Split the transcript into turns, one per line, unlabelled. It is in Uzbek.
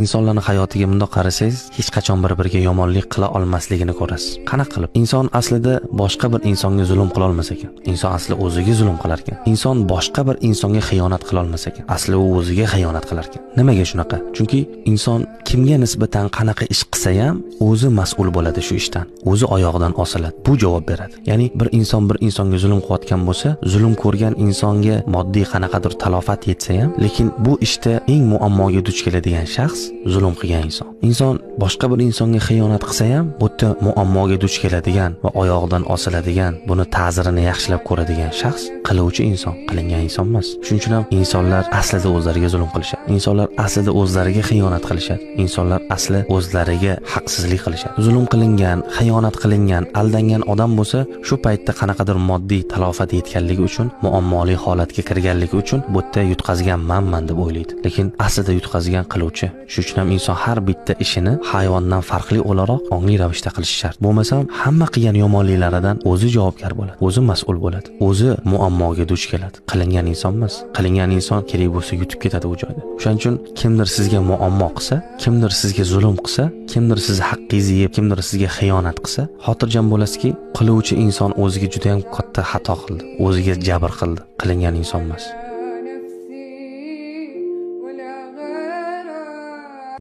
Insonlarning hayotiga bundoq qarasangiz, hech qachon bir-biriga yomonlik qila olmasligini ko'rasiz. Qanaqa qilib? Inson aslida boshqa bir insonga zulm qila olmas ekan. Inson asli o'ziga zulm qilar ekan. Inson boshqa bir insonga xiyonat qila olmas ekan. Asli u o'ziga xiyonat qilar ekan. Nimaga shunaqa? Chunki inson kimga nisbatan qanaqa ish qilsa ham, o'zi mas'ul bo'ladi shu ishdan. O'zi oyog'idan osiladi. Bu javob beradi. Ya'ni bir inson bir insonga zulm qilayotgan bo'lsa, zulm ko'rgan insonga moddiy qanaqadir talofat yetsa ham, lekin bu ishda eng muammoga duch keladigan shaxs zulm qilgan inson. Inson boshqa bir insonga xiyonat qilsa ham, bu yerda muammoga duch keladigan va oyog'idan osiladigan, buni ta'zirini yaxshilab ko'radigan shaxs qiluvchi inson, qilingan inson emas. Shuning uchun ham insonlar aslida o'zlariga zulm qilishadi. Insonlar aslida o'zlariga xiyonat qilishadi. Insonlar asli o'zlariga haqsizlik qilishadi. Zulm qilingan, xiyonat qilingan, aldangan odam bo'lsa, shu paytda qanaqadir moddiy talofat yetganligi uchun, muammoli holatga kirganligi uchun bu yerda yutqazgan manman deb o'ylaydi. Lekin aslida yutqazgan qiluvchi. Shuning uchun ham inson har bitta ishini hayvondan farqli o'laroq ongli ravishda qilishi shart. Bo'lmasa hamma qilgan yomonliklaridan o'zi javobgar bo'ladi, o'zi mas'ul bo'ladi, o'zi muammoga duch keladi. Qilingan inson emas. Qilingan inson kerak bo'lsa yutib ketadi u joyda. Shuning uchun kimdir sizga muammo qilsa, kimdir sizga zulm qilsa, kimdir sizni haqqingizni yeb, kimdir sizga xiyonat qilsa, xotirjam bo'lasizki, qiluvchi inson o'ziga juda ham katta xato qildi, o'ziga jabr qildi, qilingan inson emas.